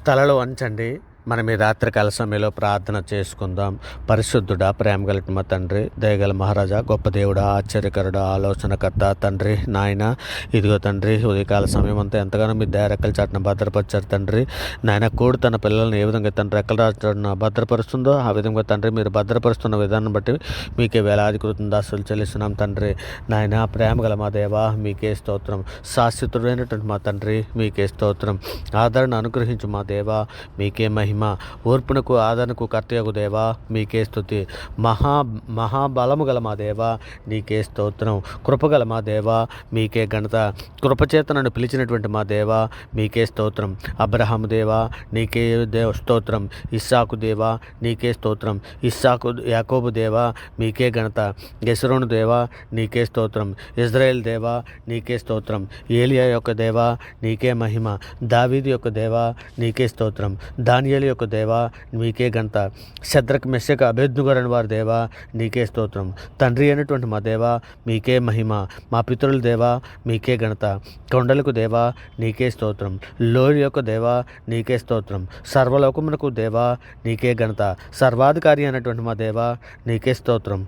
తలలు వంచండి. మనం ఈ రాత్రికాల సమయంలో ప్రార్థన చేసుకుందాం. పరిశుద్ధుడా, ప్రేమ కలిగిన మా తండ్రి, దయగల మహారాజా, గొప్ప దేవుడా, ఆశ్చర్యకరుడా, ఆలోచనకర్త తండ్రి, నాయన ఇదిగో తండ్రి, ఉదయకాల సమయం అంతా ఎంతగానో మీ దయ రెక్కల చాటున భద్రపరిచారు తండ్రి. నాయన కోడి తన పిల్లల్ని ఏ విధంగా తండ్రి రెక్కల చాటున భద్రపరుస్తుందో ఆ విధంగా తండ్రి మీరు భద్రపరుస్తున్న విధానం బట్టి మీకే వేలాది కృతజ్ఞతాస్తులు చెల్లిస్తున్నాం తండ్రి. నాయన ప్రేమ గల మా దేవా, మీకే స్తోత్రం. శాశ్వతుడైనటువంటి మా తండ్రి, మీకే స్తోత్రం. ఆదరణ అనుగ్రహించు మా దేవా, మీకే మహిమ. ఓర్పునకు ఆదరణకు కర్తయగు దేవా, మీకే స్తుతి. మహాబలము గల మా దేవా, నీకే స్తోత్రం. కృపగల మా దేవా, మీకే ఘనత. కృపచేత నన్ను పిలిచినటువంటి మా దేవా, మీకే స్తోత్రం. అబ్రహాము దేవా, నీకే స్తోత్రం. ఇస్సాకు దేవా, నీకే స్తోత్రం. యాకోబు దేవా, మీకే ఘనత. యెస్రోను దేవా, నీకే స్తోత్రం. ఇజ్రాయేల్ దేవా, నీకే స్తోత్రం. ఏలియా యొక్క దేవా, నీకే మహిమ. దావీదు యొక్క దేవా, నీకే స్తోత్రం. దానియేలు యొక్క దేవా, మీకే ఘనత. శద్రక్ మెషక్ అబేద్నెగో అనే వారి దేవా, నీకే స్తోత్రం. తండ్రి అయినటువంటి మా దేవా, మీకే మహిమ. మా పితరుల దేవా, మీకే ఘనత. కొండలకు దేవా, నీకే స్తోత్రం. లోయ యొక్క దేవా, నీకే స్తోత్రం. సర్వలోకమునకు దేవా, నీకే ఘనత. సర్వాధికారి అయినటువంటి మా దేవా, నీకే స్తోత్రం.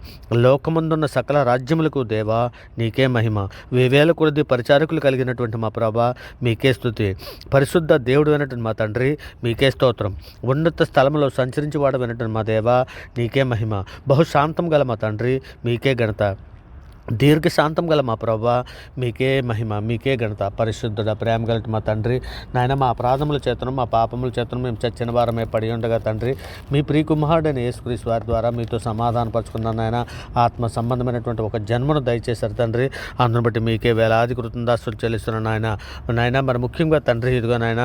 లోకమందున్న సకల రాజ్యములకు దేవా, నీకే మహిమ. వేవేల కొలది పరిచారకులు కలిగినటువంటి మా ప్రభా, మీకే స్తుతి. పరిశుద్ధ దేవుడు అయినటువంటి మా తండ్రి, మీకే స్తోత్రం. ఉన్నత స్థలంలో సంచరించి వాడమైనటువంటి మా దేవా, నీకే మహిమ. బహుశాంతం గల మా తండ్రి, మీకే ఘనత. దీర్ఘశాంతం గల మా ప్రభా, మీకే మహిమ, మీకే ఘనత. పరిశుద్ధుడ, ప్రేమ గల మా తండ్రి, నాయన మా అపరాధముల చేతను మా పాపముల చేతను మేము చచ్చిన వారమే పడి ఉండగా తండ్రి, మీ ప్రియకుమారుడైన యేసుక్రీస్తు వారి ద్వారా మీతో సమాధానపరుచుకున్నాను నాయన. ఆత్మ సంబంధమైనటువంటి ఒక జన్మను దయచేశారు తండ్రి. అందును బట్టి మీకే వేలాది కృతజ్ఞతాస్తులు చెల్లిస్తున్నాను నాయన. మరి ముఖ్యంగా తండ్రి, ఇదిగో నాయన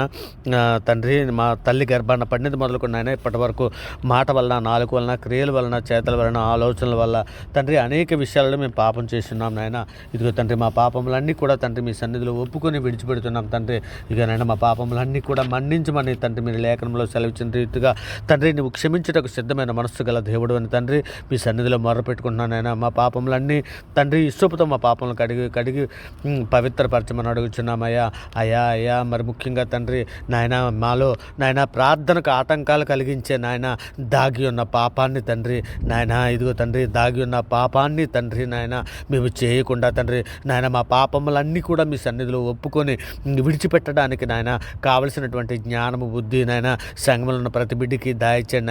తండ్రి, మా తల్లి గర్భాన పడినది మొదలుకొని నాయన ఇప్పటి వరకు మాట వలన, నాలుగు వలన, క్రియల వలన, చేతల వలన, ఆలోచనల వల్ల తండ్రి అనేక విషయాలలో మేము పాపం చేస్తున్నాం నాయన. ఇదిగో తండ్రి, మా పాపములన్నీ కూడా తండ్రి మీ సన్నిధిలో ఒప్పుకొని విడిచిపెడుతున్నాం తండ్రి. ఇక నాయన మా పాపములన్నీ కూడా మన్నించమని తండ్రి మీరు లేఖనంలో సెలవిచ్చిన రీతిగా తండ్రి నువ్వు క్షమించుటకు సిద్ధమైన మనస్సు గల దేవుడు అని తండ్రి మీ సన్నిధిలో మొర్రపెట్టుకుంటున్నాను నాయన. మా పాపములన్నీ తండ్రి ఇష్టపుతో మా పాపములను కడిగి పవిత్రపరచమని అడుగుచున్నామయ్యా. అయ్యా మరి ముఖ్యంగా తండ్రి నాయన మాలో నాయన ప్రార్థనకు ఆటంకాలు కలిగించే నాయన దాగి ఉన్న పాపాన్ని తండ్రి నాయన, ఇదిగో తండ్రి దాగి ఉన్న పాపాన్ని తండ్రి నాయన మేము చేయకుండా తండ్రి నాయన మా పాపములన్నీ కూడా మీ సన్నిధిలో ఒప్పుకొని విడిచిపెట్టడానికి నాయన కావలసినటువంటి జ్ఞానము, బుద్ధి నాయన సంఘంలో ఉన్న ప్రతి బిడ్డకి దాయిచ్చండి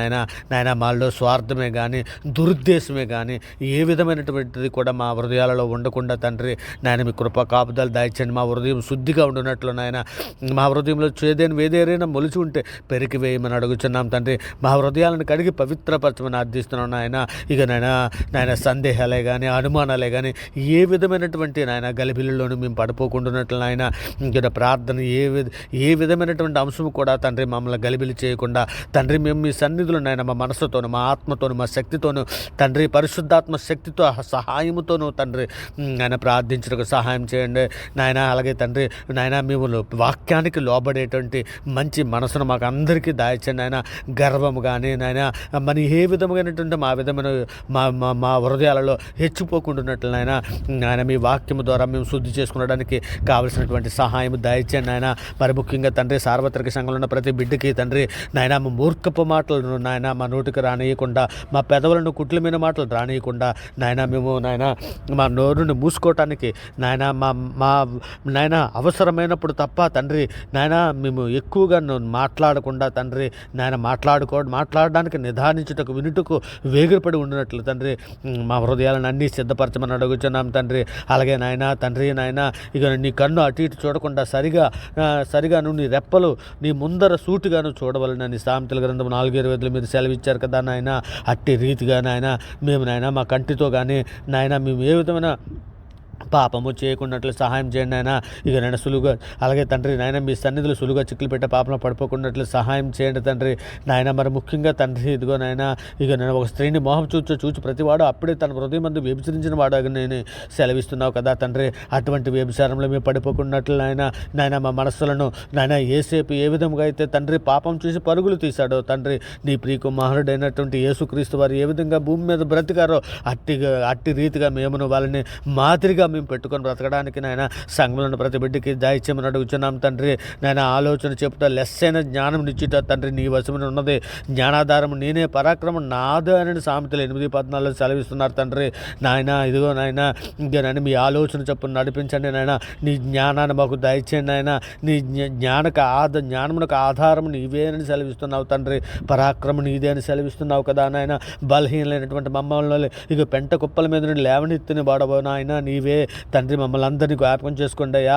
నాయన. మాలో స్వార్థమే కానీ, దురుద్దేశమే కానీ ఏ విధమైనటువంటిది కూడా మా హృదయాలలో ఉండకుండా తండ్రి నాయన మీ కృప కాపుదలు దాయిచ్చండి. మా హృదయం శుద్ధిగా ఉండునట్లు నాయన, మా హృదయంలో వేదేరైనా మొలిచి ఉంటే పెరికి వేయమని అడుగుచున్నాం తండ్రి. మా హృదయాలను కడిగి పవిత్రపరచమని అర్థిస్తున్నాం నాయన. ఇక నాయన సందేహాలే కానీ, అనుమానాలే కానీ ఏ విధమైనటువంటి నాయన గలిబిలిలోనూ మేము పడిపోకుండాన్నట్లు నాయన, ఇంకా ప్రార్థన ఏ విధమైనటువంటి అంశము కూడా తండ్రి మమ్మల్ని గలిబిలి చేయకుండా తండ్రి మేము మీ సన్నిధులు నాయన మా మనసుతోను, మా ఆత్మతోను, మా శక్తితోను తండ్రి పరిశుద్ధాత్మ శక్తితో సహాయముతోనూ తండ్రి ఆయన ప్రార్థించడానికి సహాయం చేయండి నాయన. అలాగే తండ్రి నాయన మేము వాక్యానికి లోబడేటువంటి మంచి మనసును మాకు అందరికీ దాయిచ్చండి నాయన. గర్వము కానీ నాయన మన ఏ విధమైనటువంటి మా విధమైన మా హృదయాలలో హెచ్చిపోకుండాన్నట్లు నాయన మీ వాక్యము ద్వారా మేము శుద్ధి చేసుకునడానికి కావలసినటువంటి సహాయం దయచేయండి నాయన. మరి ముఖ్యంగా తండ్రి సార్వత్రిక సంఘంలో ఉన్న ప్రతి బిడ్డకి తండ్రి నాయన మా మూర్ఖపు మాటలను నాయన మా నోటికి రానియకుండా, మా పెదవులను కుట్ల మీద మాటలు రానియకుండా నాయన మేము నాయన మా నోరుని మూసుకోవటానికి నాయన మా నాయన అవసరమైనప్పుడు తప్ప తండ్రి నాయన మేము ఎక్కువగా మాట్లాడకుండా తండ్రి నాయన మాట్లాడడానికి నిదానించుటకు, వినుటకు వేగిరపడి ఉండినట్లు తండ్రి మా హృదయాలను అన్నీ సిద్ధపరచమని అడుగుచున్నాం తండ్రి. అలాగే నాయన తండ్రి నాయన ఇక నీ కన్ను అటు ఇటు చూడకుండా సరిగాను నీ రెప్పలు నీ ముందర సూటిగాను చూడవలనని సామెతల గ్రంథం 4:20 మీరు సెలవిచ్చారు కదా నాయన. అట్టి రీతిగా నాయన మేము నాయన మా కంటితో కానీ నాయన మేము ఏ విధమైన పాపము చేయకున్నట్లు సహాయం చేయండి నాయన. ఇక నేను సులువుగా అలాగే తండ్రి నాయన మీ సన్నిధులు సులువుగా చిక్కులు పెట్టే పాపంలో పడిపోకున్నట్లు సహాయం చేయండి తండ్రి నాయన. మరి ముఖ్యంగా తండ్రి ఇదిగో నాయన ఇక నేను ఒక స్త్రీని మోహం చూచి ప్రతివాడు అప్పుడే తన హృదయం మందు వ్యభిచరించిన వాడు నేను సెలవిస్తున్నావు కదా తండ్రి. అటువంటి వ్యభిచారంలో మేము పడిపోకున్నట్లు నాయన మా మనస్సులను నాయన ఏసేపు ఏ విధంగా అయితే తండ్రి పాపం చూసి పరుగులు తీశాడో తండ్రి నీ ప్రియకుమారుడైనటువంటి యేసుక్రీస్తు వారు ఏ విధంగా భూమి మీద బ్రతికారో అట్టి రీతిగా మేమును వాళ్ళని మాదిరిగా మేము పెట్టుకొని బ్రతకడానికి నాయన సంఘంలో ప్రతి బిడ్డకి దయచేయమని అడుగుచున్నాం తండ్రి. నాయన ఆలోచన చెప్తా లెస్సైన జ్ఞానం నిశ్చిత తండ్రి నీ వశమున ఉన్నది. జ్ఞానాధారం నేనే పరాక్రమం నాదు అని సామెతలు 8:14 సెలవిస్తున్నారు తండ్రి. నాయన ఇదిగో నాయన ఇంకా నాయన మీ ఆలోచన చొప్పున నడిపించండి నాయన. నీ జ్ఞానాన్ని మాకు దయచేయండి నాయన. నీ జ్ఞానమునకు ఆధారం నీవేనని సెలవిస్తున్నావు తండ్రి. పరాక్రమం నీదే అని సెలవిస్తున్నావు కదా నాయన. బలహీనమైనటువంటి మమ్మల్ని ఇక పెంట కుప్పల మీద నుండి లేవనెత్తిన వాడబో నాయన నీవే తండ్రి. మమ్మల్ని అందరినీ జ్ఞాపకం చేసుకోండి అయ్యా.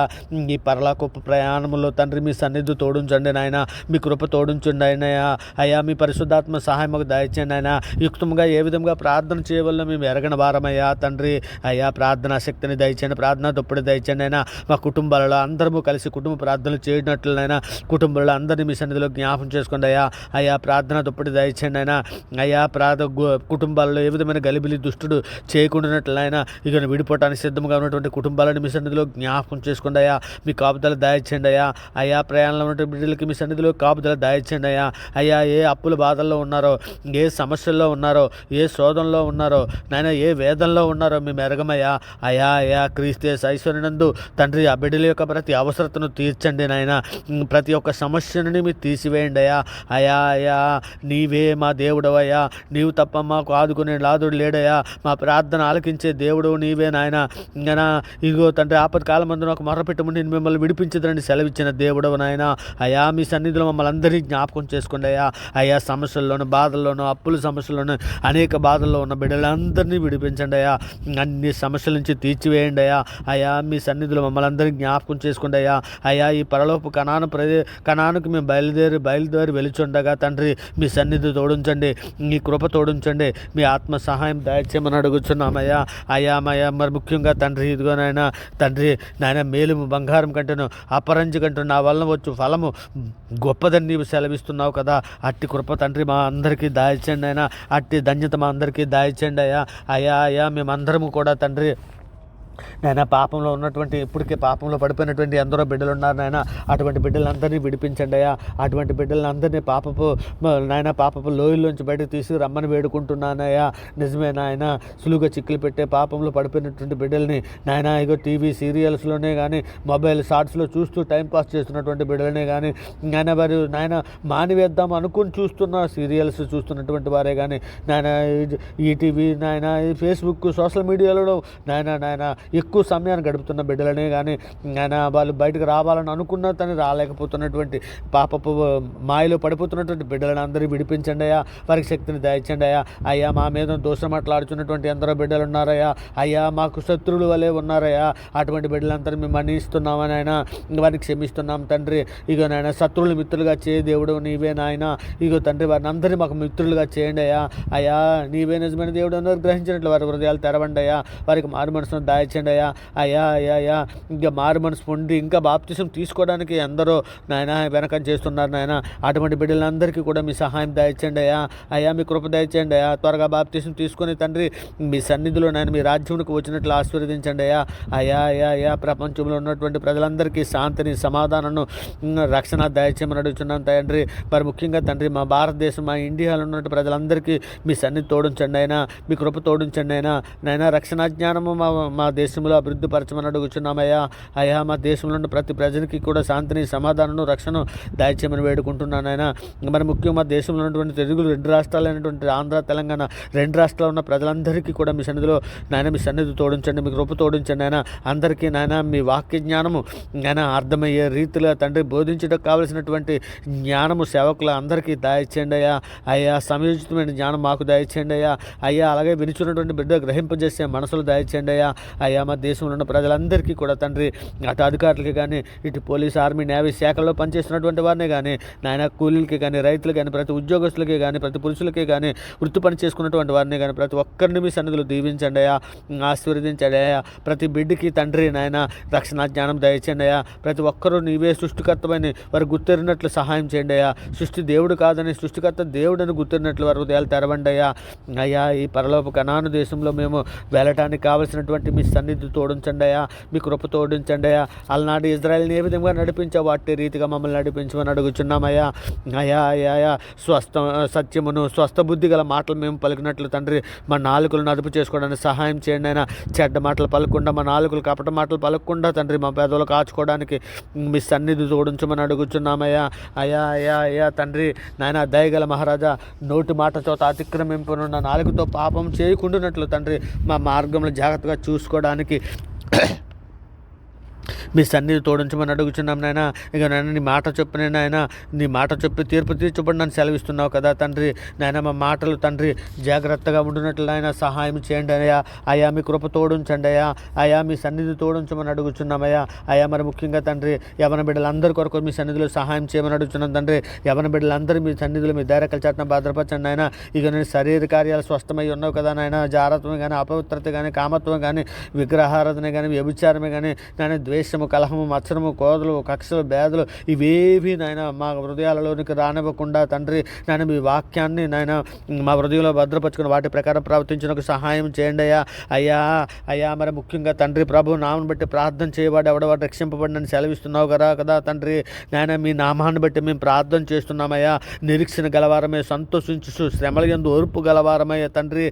ఈ పరలోకపు ప్రయాణంలో తండ్రి మీ సన్నిధి తోడుంచండి నాయన. మీ కృప తోడుంచండి అయినయా. అయ్యా మీ పరిశుద్ధాత్మ సహాయం మాకు దయచేయండి ఆయన. యుక్తంగా ఏ విధంగా ప్రార్థన చేయవల్ల మేము ఎరగని వారమయ్యా తండ్రి. అయ్యా ప్రార్థనా శక్తిని దయచేయండి, ప్రార్థన తప్పుడు దయచేయండి అయినా. మా కుటుంబాలలో అందరము కలిసి కుటుంబ ప్రార్థనలు చేయనట్లయినా కుటుంబంలో అందరినీ మీ సన్నిధిలో జ్ఞాపం చేసుకోండి అయ్యా. అయ్యా ప్రార్థన తప్పుడు దయచేయండి అయినా. అయ్యా కుటుంబాలలో ఏ విధమైన గలిబిలి దుష్టుడు చేయకుండానట్లయినా ఇక విడిపోవటానికి సిద్ధంగా ఉన్నటువంటి కుటుంబాలను మీ సన్నిధిలో జ్ఞాపకం చేసుకోండి అయ్యా. మీ కాపుదల దయచేయండి అయ్యా. అయ్యా ప్రయాణంలో ఉన్నటువంటి బిడ్డలకి మీ సన్నిధిలో కాపుదల దయచేయండి అయ్యా. అయ్యా ఏ అప్పుల బాధల్లో ఉన్నారో, ఏ సమస్యల్లో ఉన్నారో, ఏ శోధనలో ఉన్నారో నాయన, ఏ వేదంలో ఉన్నారో మేము ఎరగమయ్యా. అయ్యా అయ్యా క్రీస్తే ఐశ్వర్యనందు తండ్రి ఆ బిడ్డల యొక్క ప్రతి అవసరతను తీర్చండి నాయన. ప్రతి ఒక్క సమస్యను మీరు తీసివేయండి అయ్యా. అయ్యా అయ్యా నీవే మా దేవుడు అయ్యా. నీవు తప్ప మాకు ఆదుకునే లాదుడు లేడయ్యా. మా ప్రార్థన ఆలకించే దేవుడు నీవే నాయన. ఇంకా ఇగో తండ్రి ఆపత్కాలం మందు నాకు మొరపెట్టమని నేను మిమ్మల్ని విడిపించదని సెలవిచ్చిన దేవుడు నాయన. అయ్యా మీ సన్నిధిలో మమ్మల్ని అందరినీ జ్ఞాపకం చేసుకోండి అయ్యా. అయ్యా సమస్యల్లోనూ బాధల్లోనూ అప్పుల సమస్యల్లోనూ అనేక బాధల్లో ఉన్న బిడ్డలందరినీ విడిపించండి అయ్యా. అన్ని సమస్యల నుంచి తీర్చివేయండి అయ్యా. అయ్యా మీ సన్నిధిలో మమ్మల్ని అందరినీ జ్ఞాపకం చేసుకోండి అయ్యా. అయ్యా ఈ పరలోపు కనానుకు మేము బయలుదేరి వెలుచుండగా తండ్రి మీ సన్నిధి తోడించండి, మీ కృప తోడించండి, మీ ఆత్మ సహాయం దయచేయమని అడుగుచున్నామయ్యా. అయ్యా మయ్యా మరి ముఖ్యంగా తండ్రి ఇదిగో నాయన తండ్రి నాయన మేలు బంగారం కంటేను అపరంజి కంటూ నా వలన వచ్చు ఫలము గొప్పదని నీవు సెలవిస్తున్నావు కదా. అట్టి కృప తండ్రి మా అందరికీ దాయిచ్చండి అయినా. అట్టి ధన్యత మా అందరికీ దాయిచ్చండి అయ్యా. అయ్యా అయ్యా మేమందరము కూడా తండ్రి నాయన పాపంలో ఉన్నటువంటి ఇప్పటికే పాపంలో పడిపోయినటువంటి ఎందరో బిడ్డలు ఉన్నారు నాయన. అటువంటి బిడ్డలందరినీ విడిపించండి అయ్యా. అటువంటి బిడ్డలందరినీ పాపపు లోయల్లోంచి బయటకు తీసి రమ్మని వేడుకుంటున్నానయ్యా. నిజమే నాయన. సులువుగా చిక్కులు పెట్టే పాపంలో పడిపోయినటువంటి బిడ్డల్ని నాయన ఇగో టీవీ సీరియల్స్లోనే కానీ మొబైల్ షార్ట్స్లో చూస్తూ టైంపాస్ చేస్తున్నటువంటి బిడ్డలనే కానీ నాయన వారు నాయన మానివేద్దాం అనుకుని చూస్తున్న సీరియల్స్ చూస్తున్నటువంటి వారే కానీ నాయన ఈటీవీ నాయన ఫేస్బుక్ సోషల్ మీడియాలో నాయన ఎక్కువ సమయాన్ని గడుపుతున్న బిడ్డలనే కానీ ఆయన వాళ్ళు బయటకు రావాలని అనుకున్నా తను రాలేకపోతున్నటువంటి పాపపు మాయలో పడిపోతున్నటువంటి బిడ్డలను అందరూ విడిపించండి అయ్యా. వారికి శక్తిని దయచండి అయ్యా. అయ్యా మా మీద దోషం మాట్లాడుతున్నటువంటి ఎందరో బిడ్డలు ఉన్నారయ్యా. అయ్యా మాకు శత్రువులు వలె ఉన్నారయ్యా. అటువంటి బిడ్డలందరూ మేము మన్నిస్తున్నామని ఆయన వారికి క్షమిస్తున్నాం తండ్రి. ఇగో నాయన శత్రువులు మిత్రులుగా చేయ దేవుడు నీవే నాయన. ఇగో తండ్రి వారిని అందరినీ మాకు మిత్రులుగా చేయండి అయ్యా. అయ్యా నీవే నిజమైన దేవుడు అందరూ గ్రహించినట్లు వారి హృదయాలు తెరవండి అయ్యా. వారికి మారు మనసును దాయచండి అయ్యా. అయ్యా అయ్యా అయ్యా ఇంకా మారు మనసు పొంది ఇంకా బాప్తిసం తీసుకోవడానికి ఎందరో నాయన వెనకం చేస్తున్నారు నాయన. అటువంటి బిడ్డలందరికీ కూడా మీ సహాయం దయచండి అయ్యా. అయ్యా మీ కృప దయచండి అయ్యా. త్వరగా బాప్తిసం తీసుకొని తండ్రి మీ సన్నిధిలో నాయన మీ రాజ్యమునికి వచ్చినట్లు ఆశీర్వదించండి అయ్యా. అయ్యా అయ్యా అయ్యా ప్రపంచంలో ఉన్నటువంటి ప్రజలందరికీ శాంతిని సమాధానాన్ని రక్షణ దయచేయమని అడుగుతున్నాను తండ్రి. మరి ముఖ్యంగా తండ్రి మా భారతదేశం మా ఇండియాలో ఉన్నటువంటి ప్రజలందరికీ మీ సన్నిధి తోడించండి అయినా, మీ కృప తోడించండి అయినా. నైనా రక్షణ జ్ఞానము మా దేశంలో అభివృద్ధి పరచమని అడుగుచున్నామయ్యా. అయ్యా మా దేశంలో ఉన్న ప్రతి ప్రజలకి కూడా శాంతిని సమాధానం రక్షణ దయచేయమని వేడుకుంటున్నాను ఆయన. మరి ముఖ్యంగా మా దేశంలో ఉన్నటువంటి తెలుగు 2 రాష్ట్రాలైనటువంటి ఆంధ్ర తెలంగాణ 2 రాష్ట్రాల్లో ఉన్న ప్రజలందరికీ కూడా మీ సన్నిధిలో నాయన మీ సన్నిధి తోడించండి, మీ కృప తోడించండి ఆయన. అందరికీ నాయన మీ వాక్య జ్ఞానము నాయన అర్థమయ్యే రీతిలో తండ్రి బోధించడానికి కావలసినటువంటి జ్ఞానము సేవకులు అందరికీ దయచేయండి అయ్యా. అయ్యా సమయోచితమైన జ్ఞానం మాకు దయచేయండి అయ్యా. అయ్యా అలాగే వినిచున్నటువంటి బిడ్డ గ్రహింపజేసే మనసులు దయచేయండి అయ్యా. అయ్యా మా దేశంలో ఉన్న ప్రజలందరికీ కూడా తండ్రి అటు అధికారులకి కానీ ఇటు పోలీస్ ఆర్మీ నేవీ శాఖల్లో పనిచేస్తున్నటువంటి వారిని కానీ నాయన కూలీలకి కానీ రైతులు కానీ ప్రతి ఉద్యోగస్తులకి కానీ ప్రతి పురుషులకి కానీ వృత్తి పని చేసుకున్నటువంటి వారిని కానీ ప్రతి ఒక్కరిని మీ సన్నిధిలో దీవించండి అయ్యా, ఆశీర్వదించండి అయ్యా. ప్రతి బిడ్డకి తండ్రి నాయన రక్షణ జ్ఞానం దయచేయండి అయ్యా. ప్రతి ఒక్కరూ నీవే సృష్టికర్తమని వారు గుర్తెరినట్లు సహాయం చేయండి అయ్యా. సృష్టి దేవుడు కాదని సృష్టికర్త దేవుడని గుర్తెరినట్లు వారు హృదయాలు తెరవండి అయ్యా. అయ్యా ఈ పరలోపు కనాను దేశంలో మేము వెళ్ళటానికి కావలసినటువంటి మీ సన్నిధి తోడించండి అయ్యా, మీ కృప తోడించండి అయ్యా. అలనాడు ఇజ్రాయెల్ని ఏ విధంగా నడిపించావు వాటి రీతిగా మమ్మల్ని నడిపించమని అడుగుచున్నామయ్యా. అయ్యా అయ్యా అయ్యా సత్యమును స్వస్థ బుద్ధి గల మాటలు మేము పలికినట్లు తండ్రి మా నాలుకలను అదుపు చేసుకోవడానికి సహాయం చేయండి అయినా. చెడ్డ మాటలు పలకకుండా, మా నాలుకలు కపట మాటలు పలకకుండా తండ్రి మా పెదవులు కాచుకోవడానికి మీ సన్నిధి తోడించమని అడుగుచున్నామయ్యా. అయ్యా అయ్యా అయ్యా తండ్రి నాయన దయగల మహారాజా, నోటి మాట చోట అతిక్రమింపనున్న నాలుగుతో పాపం చేయకుండానట్లు తండ్రి మా మార్గంలో జాగ్రత్తగా చూసుకోవడానికి మీ సన్నిధి తోడించమని అడుగుచున్నాం నాయన. ఇక నాయన నీ మాట చొప్పున నాయన, నీ మాట చెప్పి తీర్పు తీర్చబడి నన్ను సెలవిస్తున్నావు కదా తండ్రి. నాయన మా మాటలు తండ్రి జాగ్రత్తగా ఉండునట్లు నాయన సహాయం చేయండి అయ్యా. అయ్యా మీ కృప తోడించండి అయ్యా. అయ్యా మీ సన్నిధి తోడించమని అడుగుచున్నామయ్యా. అయ్యా మరి ముఖ్యంగా తండ్రి యవన బిడ్డలందరి కొరకు మీ సన్నిధిలో సహాయం చేయమని అడుగుతున్నాం తండ్రి. యవన బిడ్డలందరూ మీ సన్నిధిలో మీ ధైర్యకల చాటున భద్రపరచండి నాయన. ఇక నేను శరీర కార్యాలు స్వస్థమై ఉన్నావు కదా నాయన. జారత్వం కానీ, అపవిత్రత కానీ, కామత్వం కానీ, విగ్రహారాధన కానీ, వ్యభిచారమే కానీ, నాయన ద్వేషము, కలహము, మత్సరము, కోదలు, కక్షలు, భేదలు ఇవేవి నాయన మా హృదయాలలోనికి రానివ్వకుండా తండ్రి నాయన మీ వాక్యాన్ని నాయన మా హృదయంలో భద్రపరుచుకుని వాటి ప్రకారం ప్రవర్తించడానికి సహాయం చేయండి అయ్యా. అయ్యా అయ్యా మరి ముఖ్యంగా తండ్రి ప్రభు నామను బట్టి ప్రార్థన చేయవాడు ఎవడవాడు రక్షింపబడినని సెలవిస్తున్నావు కదా తండ్రి. నాయన మీ నామాన్ని బట్టి మేము ప్రార్థన చేస్తున్నామయ్యా. నిరీక్షణ గలవారమే, సంతోషించు శ్రమల యందు ఓర్పు గలవారమయ్యా తండ్రి.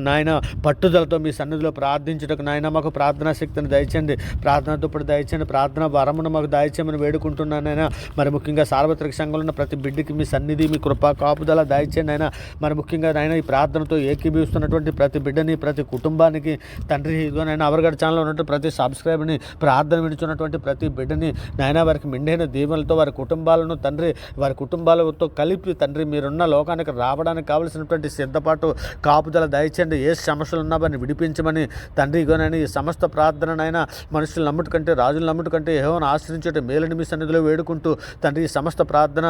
నాయన పట్టుదలతో మీ సన్నిధిలో ప్రార్థించుటకు నాయన మాకు ప్రార్థనా శక్తిని దయచండి, ప్రార్థనతో ఇప్పుడు దయచండి, ప్రార్థన వరమును మాకు దయచేయమని వేడుకుంటున్నానైనా. మరి ముఖ్యంగా సార్వత్రిక సంఘంలో ఉన్న ప్రతి బిడ్డకి మీ సన్నిధి, మీ కృపా కాపుదల దయచేయండి అయినా. మరి ముఖ్యంగా నాయన ఈ ప్రార్థనతో ఏకీభవిస్తున్నటువంటి ప్రతి బిడ్డని, ప్రతి కుటుంబానికి తండ్రి ఇదిగోనైనా అవరగడ ఛానల్లో ఉన్నటువంటి ప్రతి సబ్స్క్రైబర్ని, ప్రార్థన విడుచున్నటువంటి ప్రతి బిడ్డని నాయన వారికి మెండైన దీవెనలతో వారి కుటుంబాలను తండ్రి, వారి కుటుంబాలతో కలిపి తండ్రి మీరున్న లోకానికి రావడానికి కావలసినటువంటి సిద్ధపాటు కాపుదల దయచేయండి. ఏ సమస్యలు ఉన్నా వారిని విడిపించమని తండ్రి ఇగోనైనా ఈ సమస్త ప్రార్థననైనా మనుషులు నమ్ముట కంటే, రాజులు నమ్ముట కంటే యెహోవాను ఆశ్రయించే మేలని మీ సన్నిధిలో వేడుకుంటూ తండ్రి ఈ సమస్త ప్రార్థన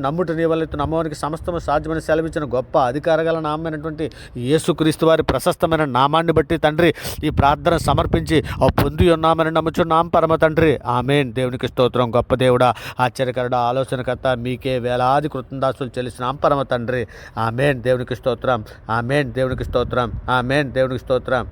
నమ్ముట నీ వల్ల నమ్మవానికి సమస్తము సాధ్యమని సెలవిచ్చిన గొప్ప అధికారగల నామైనటువంటి యేసుక్రీస్తు వారి ప్రశస్తమైన నామాన్ని బట్టి తండ్రి ఈ ప్రార్థన సమర్పించి పొంది ఉన్నామని నమ్ముచున్నాం పరమ తండ్రి. ఆమేన్. దేవునికి స్తోత్రం. గొప్ప దేవుడా, ఆశ్చర్యకరుడా, ఆలోచనకర్త, మీకే వేలాది కృతజ్ఞతాస్తులు చెల్లిస్తున్నాం పరమ తండ్రి. ఆమేన్. దేవునికి స్తోత్రం. ఆమేన్. దేవునికి స్తోత్రం. ఆమేన్. దేవునికి స్తోత్రం.